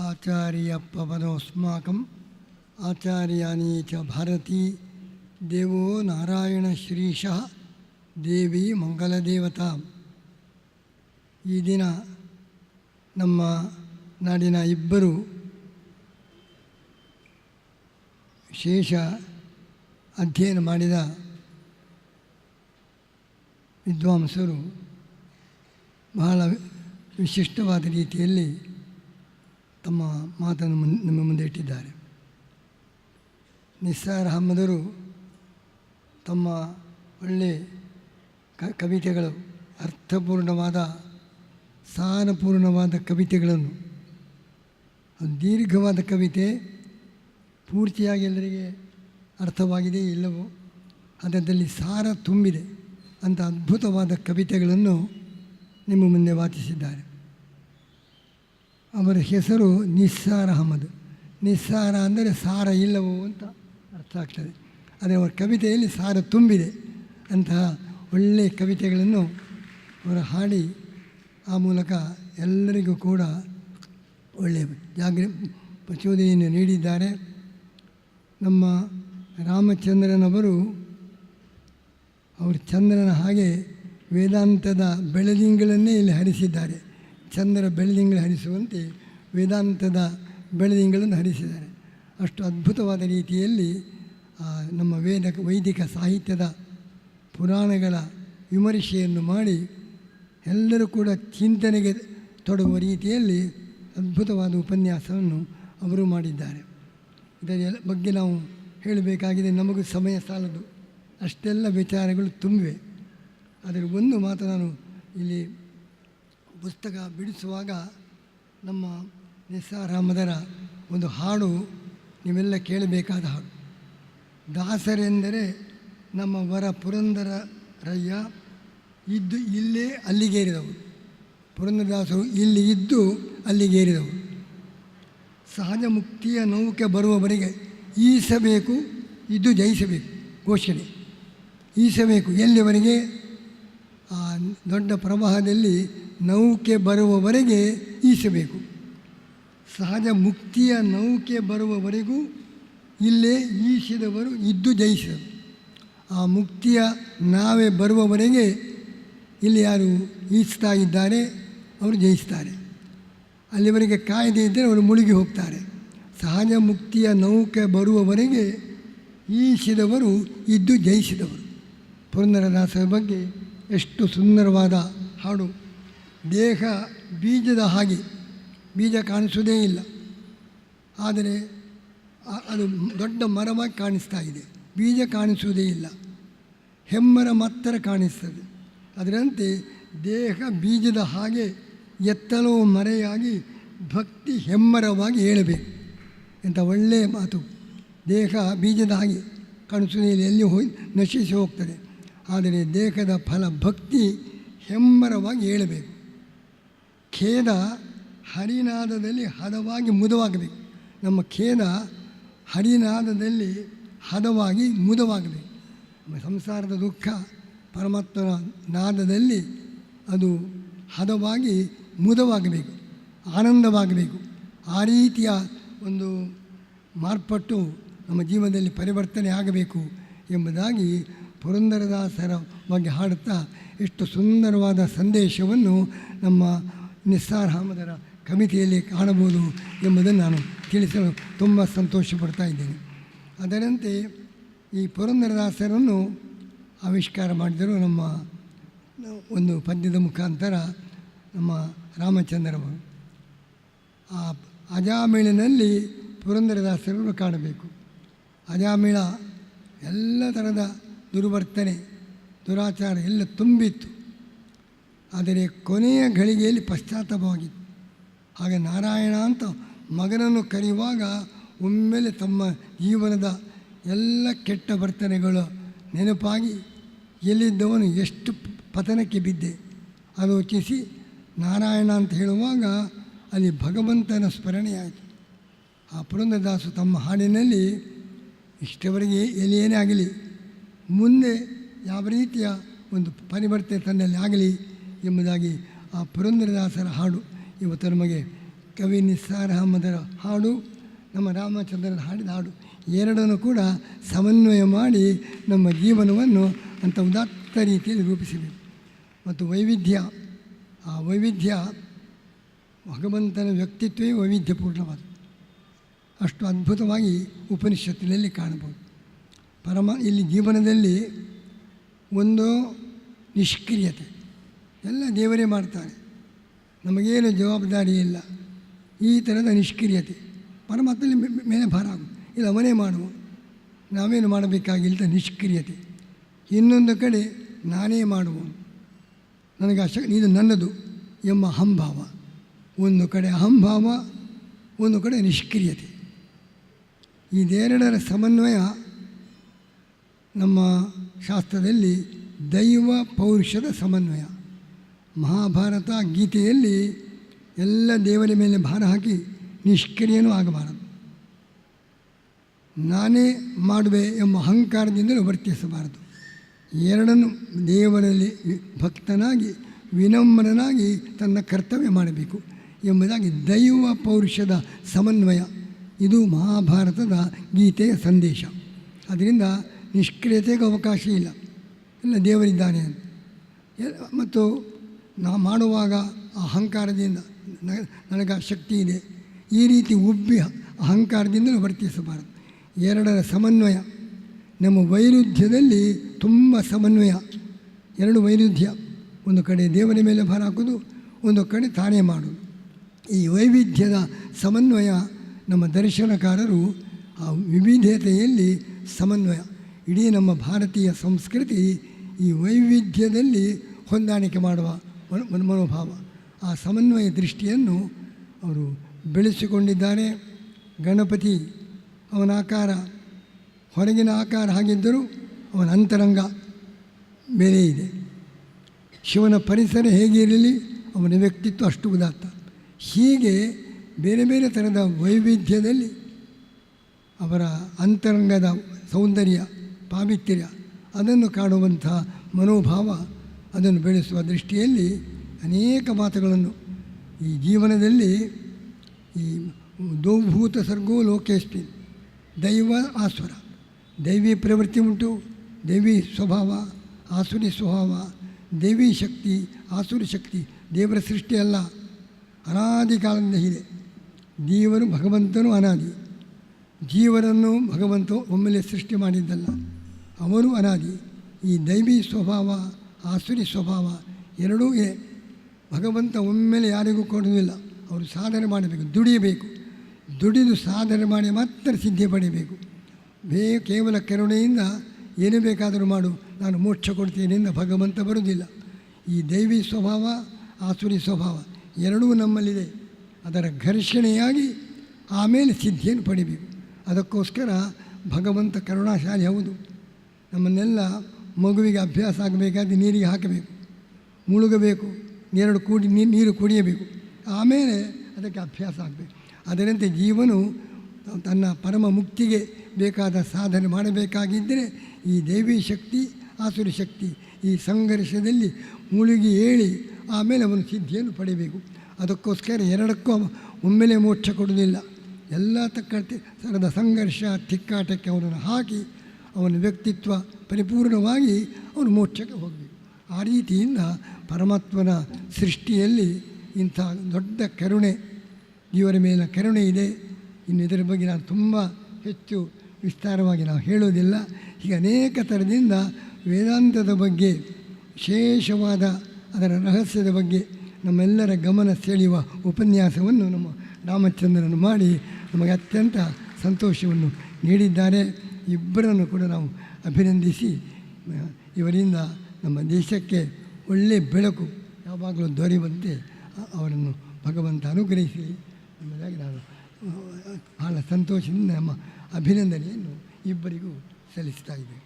ಆಚಾರ್ಯಪ್ಪವನೋಸ್ಮಾಕಂ ಆಚಾರ್ಯಾಣಿ ಚ ಭಾರತೀ ದೇವೋ ನಾರಾಯಣ ಶ್ರೀಶಃ ದೇವಿ ಮಂಗಲದೇವತಾ. ಈ ದಿನ ನಮ್ಮ ನಾಡಿನ ಇಬ್ಬರು ವಿಶೇಷ ಅಧ್ಯಯನ ಮಾಡಿದ ವಿದ್ವಾಂಸರು ಬಹಳ ವಿಶಿಷ್ಟವಾದ ರೀತಿಯಲ್ಲಿ ತಮ್ಮ ಮಾತನ್ನು ನಮ್ಮ ಮುಂದೆ ಇಟ್ಟಿದ್ದಾರೆ. ನಿಸ್ಸಾರ್ ಅಹಮದರು ತಮ್ಮ ಒಳ್ಳೆಯ ಕವಿತೆಗಳು, ಅರ್ಥಪೂರ್ಣವಾದ ಸಾರಪೂರ್ಣವಾದ ಕವಿತೆಗಳನ್ನು, ದೀರ್ಘವಾದ ಕವಿತೆ ಪೂರ್ತಿಯಾಗಿ ಎಲ್ಲರಿಗೆ ಅರ್ಥವಾಗಿದೆ ಇಲ್ಲವೋ, ಅದರಲ್ಲಿ ಸಾರ ತುಂಬಿದೆ ಅಂಥ ಅದ್ಭುತವಾದ ಕವಿತೆಗಳನ್ನು ನಿಮ್ಮ ಮುಂದೆ ವಾಚಿಸಿದ್ದಾರೆ. ಅವರ ಹೆಸರು ನಿಸ್ಸಾರ್ ಅಹಮದ್. ನಿಸ್ಸಾರ ಅಂದರೆ ಸಾರ ಇಲ್ಲವೋ ಅಂತ ಅರ್ಥ ಆಗ್ತದೆ. ಆದರೆ ಅವರ ಕವಿತೆಯಲ್ಲಿ ಸಾರ ತುಂಬಿದೆ. ಅಂತಹ ಒಳ್ಳೆಯ ಕವಿತೆಗಳನ್ನು ಅವರು ಹಾಡಿ ಆ ಮೂಲಕ ಎಲ್ಲರಿಗೂ ಕೂಡ ಒಳ್ಳೆಯ ಪ್ರಚೋದನೆಯನ್ನು ನೀಡಿದ್ದಾರೆ. ನಮ್ಮ ರಾಮಚಂದ್ರನವರು ಅವರು ಚಂದ್ರನ ಹಾಗೆ ವೇದಾಂತದ ಬೆಳದಿಂಗಳನ್ನೇ ಇಲ್ಲಿ ಹರಿಸಿದ್ದಾರೆ. ಚಂದ್ರ ಬೆಳದಿಂಗಳು ಹರಿಸುವಂತೆ ವೇದಾಂತದ ಬೆಳದಿಂಗಳನ್ನು ಹರಿಸಿದ್ದಾರೆ. ಅಷ್ಟು ಅದ್ಭುತವಾದ ರೀತಿಯಲ್ಲಿ ನಮ್ಮ ವೈದಿಕ ಸಾಹಿತ್ಯದ ಪುರಾಣಗಳ ವಿಮರ್ಶೆಯನ್ನು ಮಾಡಿ ಎಲ್ಲರೂ ಕೂಡ ಚಿಂತನೆಗೆ ತೊಡಗುವ ರೀತಿಯಲ್ಲಿ ಅದ್ಭುತವಾದ ಉಪನ್ಯಾಸವನ್ನು ಅವರು ಮಾಡಿದ್ದಾರೆ. ಇದರ ಬಗ್ಗೆ ನಾವು ಹೇಳಬೇಕಾಗಿದೆ, ನಮಗೂ ಸಮಯ ಸಾಲದು, ಅಷ್ಟೆಲ್ಲ ವಿಚಾರಗಳು ತುಂಬಿವೆ. ಅದರ ಒಂದು ಮಾತು ನಾನು ಇಲ್ಲಿ ಪುಸ್ತಕ ಬಿಡಿಸುವಾಗ ನಮ್ಮ ನಿಸ್ಸಾರ್ ಅಹಮದರ ಒಂದು ಹಾಡು ನೀವೆಲ್ಲ ಕೇಳಬೇಕಾದ ಹಾಡು. ದಾಸರೆಂದರೆ ನಮ್ಮ ವರ ಪುರಂದರಯ್ಯ ಇದ್ದು ಇಲ್ಲೇ ಅಲ್ಲಿಗೇರಿದವರು. ಪುರಂದರದಾಸರು ಇಲ್ಲಿ ಇದ್ದು ಅಲ್ಲಿಗೇರಿದವರು. ಸಹಜ ಮುಕ್ತಿಯ ನೌಕೆ ಬರುವವರೆಗೆ ಈಸಬೇಕು, ಇದು ಜಯಿಸಬೇಕು ಘೋಷಣೆ. ಈಸಬೇಕು ಎಲ್ಲಿವರೆಗೆ? ಆ ದೊಡ್ಡ ಪ್ರವಾಹದಲ್ಲಿ ನೌಕೆ ಬರುವವರೆಗೆ ಈಸಬೇಕು. ಸಹಜ ಮುಕ್ತಿಯ ನೌಕೆ ಬರುವವರೆಗೂ ಇಲ್ಲೇ ಈಸಿದವರು ಇದ್ದು ಜಯಿಸಿದರು. ಆ ಮುಕ್ತಿಯ ನಾವೇ ಬರುವವರೆಗೆ ಇಲ್ಲಿ ಯಾರು ಈಸ್ತಾ ಇದ್ದಾರೆ ಅವರು ಜಯಿಸ್ತಾರೆ. ಅಲ್ಲಿವರೆಗೆ ಕಾಯ್ದೆ ಇದ್ದರೆ ಅವರು ಮುಳುಗಿ ಹೋಗ್ತಾರೆ. ಸಹಜ ಮುಕ್ತಿಯ ನೌಕೆ ಬರುವವರೆಗೆ ಈಸಿದವರು ಇದ್ದು ಜಯಿಸಿದವರು. ಪುರಂದರದಾಸರ ಬಗ್ಗೆ ಎಷ್ಟು ಸುಂದರವಾದ ಹಾಡು. ದೇಹ ಬೀಜದ ಹಾಗೆ, ಬೀಜ ಕಾಣಿಸೋದೇ ಇಲ್ಲ, ಆದರೆ ಅದು ದೊಡ್ಡ ಮರವಾಗಿ ಕಾಣಿಸ್ತಾ ಇದೆ. ಬೀಜ ಕಾಣಿಸುವುದೇ ಇಲ್ಲ, ಹೆಮ್ಮರ ಮಾತ್ರ ಕಾಣಿಸ್ತದೆ. ಅದರಂತೆ ದೇಹ ಬೀಜದ ಹಾಗೆ ಎತ್ತಲೋ ಮರೆಯಾಗಿ ಭಕ್ತಿ ಹೆಮ್ಮರವಾಗಿ ಹೇಳಬೇಕು. ಎಂಥ ಒಳ್ಳೆಯ ಮಾತು. ದೇಹ ಬೀಜದ ಹಾಗೆ ಕಾಣಿಸುವುದೇ ಇಲ್ಲ, ಎಲ್ಲಿ ನಶಿಸಿ ಹೋಗ್ತದೆ. ಆದರೆ ದೇಹದ ಫಲ ಭಕ್ತಿ ಹೆಮ್ಮರವಾಗಿ ಹೇಳಬೇಕು. ಖೇದ ಹರಿನಾದದಲ್ಲಿ ಹದವಾಗಿ ಮುದವಾಗಬೇಕು. ನಮ್ಮ ಖೇದ ಹರಿನಾದದಲ್ಲಿ ಹದವಾಗಿ ಮುದವಾಗಬೇಕು. ನಮ್ಮ ಸಂಸಾರದ ದುಃಖ ಪರಮಾತ್ಮನ ನಾದದಲ್ಲಿ ಅದು ಹದವಾಗಿ ಮುದವಾಗಬೇಕು, ಆನಂದವಾಗಬೇಕು. ಆ ರೀತಿಯ ಒಂದು ಮಾರ್ಪಟ್ಟು ನಮ್ಮ ಜೀವನದಲ್ಲಿ ಪರಿವರ್ತನೆ ಆಗಬೇಕು ಎಂಬುದಾಗಿ ಪುರಂದರದಾಸರ ಬಗ್ಗೆ ಹಾಡುತ್ತಾ ಎಷ್ಟು ಸುಂದರವಾದ ಸಂದೇಶವನ್ನು ನಮ್ಮ ನಿಸ್ಸಾರ್ ಅಹಮದರ ಕವಿತೆಯಲ್ಲಿ ಕಾಣಬಹುದು ಎಂಬುದನ್ನು ನಾನು ತಿಳಿಸಲು ತುಂಬ ಸಂತೋಷ ಪಡ್ತಾ ಇದ್ದೇನೆ. ಅದರಂತೆ ಈ ಪುರಂದರದಾಸರನ್ನು ಆವಿಷ್ಕಾರ ಮಾಡಿದರು ನಮ್ಮ ಒಂದು ಪದ್ಯದ ಮುಖಾಂತರ ನಮ್ಮ ರಾಮಚಂದ್ರವರು. ಆ ಅಜಾಮೇಳಿನಲ್ಲಿ ಪುರಂದರದಾಸರನ್ನು ಕಾಣಬೇಕು. ಅಜಾಮೇಳ ಎಲ್ಲ ಥರದ ದುರ್ವರ್ತನೆ, ದುರಾಚಾರ ಎಲ್ಲ ತುಂಬಿತ್ತು. ಆದರೆ ಕೊನೆಯ ಘಳಿಗೆಯಲ್ಲಿ ಪಶ್ಚಾತ್ತಾಪವಾಗಿತ್ತು. ಹಾಗೆ ನಾರಾಯಣ ಅಂತ ಮಗನನ್ನು ಕರೆಯುವಾಗ ಒಮ್ಮೆಲೆ ತಮ್ಮ ಜೀವನದ ಎಲ್ಲ ಕೆಟ್ಟ ವರ್ತನೆಗಳು ನೆನಪಾಗಿ ಎಲ್ಲಿದ್ದವನು ಎಷ್ಟು ಪತನಕ್ಕೆ ಬಿದ್ದೆ ಆಲೋಚಿಸಿ ನಾರಾಯಣ ಅಂತ ಹೇಳುವಾಗ ಅಲ್ಲಿ ಭಗವಂತನ ಸ್ಮರಣೆಯಾಯಿತು. ಆ ಪುರಂದರದಾಸರು ತಮ್ಮ ಹಾಡಿನಲ್ಲಿ ಇಷ್ಟವರೆಗೆ ಏನೇ ಆಗಲಿ, ಮುಂದೆ ಯಾವ ರೀತಿಯ ಒಂದು ಪರಿವರ್ತನೆ ತನ್ನಲ್ಲಿ ಆಗಲಿ ಎಂಬುದಾಗಿ ಆ ಪುರಂದರದಾಸರ ಹಾಡು ಇವತ್ತು ನಮಗೆ ಕವಿ ನಿಸ್ಸಾರ ಅಹಮದರ ಹಾಡು, ನಮ್ಮ ರಾಮಚಂದ್ರನ ಹಾಡಿದ ಹಾಡು, ಎರಡನ್ನು ಕೂಡ ಸಮನ್ವಯ ಮಾಡಿ ನಮ್ಮ ಜೀವನವನ್ನು ಅಂಥ ಉದಾತ್ತ ರೀತಿಯಲ್ಲಿ ರೂಪಿಸಬೇಕು. ಮತ್ತು ವೈವಿಧ್ಯ, ಆ ವೈವಿಧ್ಯ ಭಗವಂತನ ವ್ಯಕ್ತಿತ್ವವೇ ವೈವಿಧ್ಯಪೂರ್ಣವಾದ, ಅಷ್ಟು ಅದ್ಭುತವಾಗಿ ಉಪನಿಷತ್ತಿನಲ್ಲಿ ಕಾಣಬಹುದು. ಇಲ್ಲಿ ಜೀವನದಲ್ಲಿ ಒಂದು ನಿಷ್ಕ್ರಿಯತೆ, ಎಲ್ಲ ದೇವರೇ ಮಾಡ್ತಾರೆ, ನಮಗೇನು ಜವಾಬ್ದಾರಿ ಇಲ್ಲ, ಈ ಥರದ ನಿಷ್ಕ್ರಿಯತೆ ಪರಮಾತ್ಮನ ಮೇಲೆ ಭಾರ ಆಗೋದು, ಇಲ್ಲ ಅವನೇ ಮಾಡುವ, ನಾವೇನು ಮಾಡಬೇಕಾಗಿಲ್ಲ ನಿಷ್ಕ್ರಿಯತೆ. ಇನ್ನೊಂದು ಕಡೆ ನಾನೇ ಮಾಡುವನು, ನನಗೆ ಇದು ನನ್ನದು ಎಂಬ ಅಹಂಭಾವ. ಒಂದು ಕಡೆ ಅಹಂಭಾವ, ಒಂದು ಕಡೆ ನಿಷ್ಕ್ರಿಯತೆ. ಇದೆರಡರ ಸಮನ್ವಯ ನಮ್ಮ ಶಾಸ್ತ್ರದಲ್ಲಿ ದೈವ ಪೌರುಷದ ಸಮನ್ವಯ. ಮಹಾಭಾರತ ಗೀತೆಯಲ್ಲಿ ಎಲ್ಲ ದೇವರ ಮೇಲೆ ಭಾರ ಹಾಕಿ ನಿಷ್ಕ್ರಿಯನೂ ಆಗಬಾರದು, ನಾನೇ ಮಾಡುವೆ ಎಂಬ ಅಹಂಕಾರದಿಂದಲೂ ವರ್ತಿಸಬಾರದು. ಎರಡನ್ನು ದೇವರಲ್ಲಿ ಭಕ್ತನಾಗಿ ವಿನಮ್ರನಾಗಿ ತನ್ನ ಕರ್ತವ್ಯ ಮಾಡಬೇಕು ಎಂಬುದಾಗಿ ದೈವ ಪೌರುಷದ ಸಮನ್ವಯ, ಇದು ಮಹಾಭಾರತದ ಗೀತೆಯ ಸಂದೇಶ. ಅದರಿಂದ ನಿಷ್ಕ್ರಿಯತೆಗೆ ಅವಕಾಶ ಇಲ್ಲ, ಎಲ್ಲ ದೇವರಿದ್ದಾನೆ ಅಂತ. ಮತ್ತು ನಾವು ಮಾಡುವಾಗ ಅಹಂಕಾರದಿಂದ ನನಗೆ ಆ ಶಕ್ತಿ ಇದೆ, ಈ ರೀತಿ ಉಬ್ಬಿ ಅಹಂಕಾರದಿಂದಲೂ ವರ್ತಿಸಬಾರದು. ಎರಡರ ಸಮನ್ವಯ, ನಮ್ಮ ವೈರುಧ್ಯದಲ್ಲಿ ತುಂಬ ಸಮನ್ವಯ. ಎರಡು ವೈರುಧ್ಯ, ಒಂದು ಕಡೆ ದೇವರ ಮೇಲೆ ಭಾರ ಹಾಕೋದು, ಒಂದು ಕಡೆ ತಾನೇ ಮಾಡೋದು. ಈ ವೈವಿಧ್ಯದ ಸಮನ್ವಯ ನಮ್ಮ ದರ್ಶನಕಾರರು ಆ ವಿವಿಧತೆಯಲ್ಲಿ ಸಮನ್ವಯ. ಇಡೀ ನಮ್ಮ ಭಾರತೀಯ ಸಂಸ್ಕೃತಿ ಈ ವೈವಿಧ್ಯದಲ್ಲಿ ಹೊಂದಾಣಿಕೆ ಮಾಡುವ ಮನೋಭಾವ, ಆ ಸಮನ್ವಯ ದೃಷ್ಟಿಯನ್ನು ಅವರು ಬೆಳೆಸಿಕೊಂಡಿದ್ದಾರೆ. ಗಣಪತಿ ಅವನ ಆಕಾರ ಹೊರಗಿನ ಆಕಾರ ಹಾಗಿದ್ದರೂ ಅವನ ಅಂತರಂಗ ಬೇರೆ ಇದೆ. ಶಿವನ ಪರಿಸರ ಹೇಗೆ ಇರಲಿ, ಅವನ ವ್ಯಕ್ತಿತ್ವ ಅಷ್ಟು ಉದಾತ್ತ. ಹೀಗೆ ಬೇರೆ ಬೇರೆ ಥರದ ವೈವಿಧ್ಯದಲ್ಲಿ ಅವರ ಅಂತರಂಗದ ಸೌಂದರ್ಯ ಪಾವಿತ್ರ್ಯ ಅದನ್ನು ಕಾಣುವಂಥ ಮನೋಭಾವ, ಅದನ್ನು ಬೆಳೆಸುವ ದೃಷ್ಟಿಯಲ್ಲಿ ಅನೇಕ ಮಾತುಗಳನ್ನು ಈ ಜೀವನದಲ್ಲಿ ಈ ದೌಭೂತ ಸರ್ಗೋ ಲೋಕೇಸ್ಮಿನ್ ದೈವ ಆಸುರ, ದೈವಿ ಪ್ರವೃತ್ತಿ ಉಂಟು, ದೈವಿ ಸ್ವಭಾವ, ಆಸುರಿ ಸ್ವಭಾವ, ದೈವಿ ಶಕ್ತಿ, ಆಸುರಿ ಶಕ್ತಿ. ದೇವರ ಸೃಷ್ಟಿ ಅಲ್ಲ, ಅನಾದಿ ಕಾಲದಿಂದ ಇದೆ. ದೇವರು ಭಗವಂತನು ಅನಾದಿ, ಜೀವರನ್ನು ಭಗವಂತ ಒಮ್ಮೆಲೆ ಸೃಷ್ಟಿ ಮಾಡಿದ್ದಲ್ಲ, ಅವರು ಅನಾದಿ. ಈ ದೈವಿ ಸ್ವಭಾವ ಆಸುರಿ ಸ್ವಭಾವ ಎರಡೂ ಇದೆ. ಭಗವಂತ ಒಮ್ಮೆಲೆ ಯಾರಿಗೂ ಕೊಡುವುದಿಲ್ಲ, ಅವರು ಸಾಧನೆ ಮಾಡಬೇಕು, ದುಡಿಯಬೇಕು, ದುಡಿದು ಸಾಧನೆ ಮಾಡಿ ಮಾತ್ರ ಸಿದ್ಧಿ ಪಡೆಯಬೇಕು. ಕೇವಲ ಕರುಣೆಯಿಂದ ಏನು ಬೇಕಾದರೂ ಮಾಡು, ನಾನು ಮೋಕ್ಷ ಕೊಡ್ತೀನಿ ಎಂದು ಭಗವಂತ ಬರುವುದಿಲ್ಲ. ಈ ದೈವಿ ಸ್ವಭಾವ ಆಸುರಿ ಸ್ವಭಾವ ಎರಡೂ ನಮ್ಮಲ್ಲಿದೆ. ಅದರ ಘರ್ಷಣೆಯಾಗಿ ಆಮೇಲೆ ಸಿದ್ಧಿಯನ್ನು ಪಡಿಬೇಕು. ಅದಕ್ಕೋಸ್ಕರ ಭಗವಂತ ಕರುಣಾಶಾಲಿ ಹೌದು. ನಮ್ಮನ್ನೆಲ್ಲ ಮಗುವಿಗೆ ಅಭ್ಯಾಸ ಆಗಬೇಕಾದ್ರೆ ನೀರಿಗೆ ಹಾಕಬೇಕು, ಮುಳುಗಬೇಕು, ನೀರು ಕುಡಿಯಬೇಕು, ಆಮೇಲೆ ಅದಕ್ಕೆ ಅಭ್ಯಾಸ ಆಗಬೇಕು. ಅದರಂತೆ ಜೀವನು ತನ್ನ ಪರಮ ಮುಕ್ತಿಗೆ ಬೇಕಾದ ಸಾಧನೆ ಮಾಡಬೇಕಾಗಿದ್ದರೆ ಈ ದೈವಿ ಶಕ್ತಿ ಆಸುರಿ ಶಕ್ತಿ ಈ ಸಂಘರ್ಷದಲ್ಲಿ ಮುಳುಗಿ ಏಳಿ ಆಮೇಲೆ ಅವನು ಸಿದ್ಧಿಯನ್ನು ಪಡೆಯಬೇಕು. ಅದಕ್ಕೋಸ್ಕರ ಎರಡಕ್ಕೂ ಒಮ್ಮೆಲೆ ಮೋಕ್ಷ ಕೊಡುವುದಿಲ್ಲ. ಎಲ್ಲ ಥರದ ಸಂಘರ್ಷ ತಿಕ್ಕಾಟಕ್ಕೆ ಅವನನ್ನು ಹಾಕಿ ಅವನ ವ್ಯಕ್ತಿತ್ವ ಪರಿಪೂರ್ಣವಾಗಿ ಅವನು ಮೋಕ್ಷಕ್ಕೆ ಹೋಗಬೇಕು. ಆ ರೀತಿಯಿಂದ ಪರಮಾತ್ಮನ ಸೃಷ್ಟಿಯಲ್ಲಿ ಇಂಥ ದೊಡ್ಡ ಕರುಣೆ, ಜೀವನ ಮೇಲಿನ ಕರುಣೆ ಇದೆ. ಇನ್ನು ಇದರ ಬಗ್ಗೆ ನಾನು ತುಂಬ ಹೆಚ್ಚು ವಿಸ್ತಾರವಾಗಿ ನಾವು ಹೇಳೋದಿಲ್ಲ. ಹೀಗೆ ಅನೇಕ ಥರದಿಂದ ವೇದಾಂತದ ಬಗ್ಗೆ ವಿಶೇಷವಾದ ಅದರ ರಹಸ್ಯದ ಬಗ್ಗೆ ನಮ್ಮೆಲ್ಲರ ಗಮನ ಸೆಳೆಯುವ ಉಪನ್ಯಾಸವನ್ನು ನಮ್ಮ ರಾಮಚಂದ್ರನು ಮಾಡಿ ನಮಗೆ ಅತ್ಯಂತ ಸಂತೋಷವನ್ನು ನೀಡಿದ್ದಾರೆ. ಇಬ್ಬರನ್ನು ಕೂಡ ನಾವು ಅಭಿನಂದಿಸಿ, ಇವರಿಂದ ನಮ್ಮ ದೇಶಕ್ಕೆ ಒಳ್ಳೆಯ ಬೆಳಕು ಯಾವಾಗಲೂ ದೊರೆಯುವಂತೆ ಅವರನ್ನು ಭಗವಂತ ಅನುಗ್ರಹಿಸಲಿ ಎಂಬುದಾಗಿ ನಾನು ಬಹಳ ಸಂತೋಷದಿಂದ ನಮ್ಮ ಅಭಿನಂದನೆಯನ್ನು ಇಬ್ಬರಿಗೂ ಸಲ್ಲಿಸ್ತಾ ಇದ್ದೇನೆ.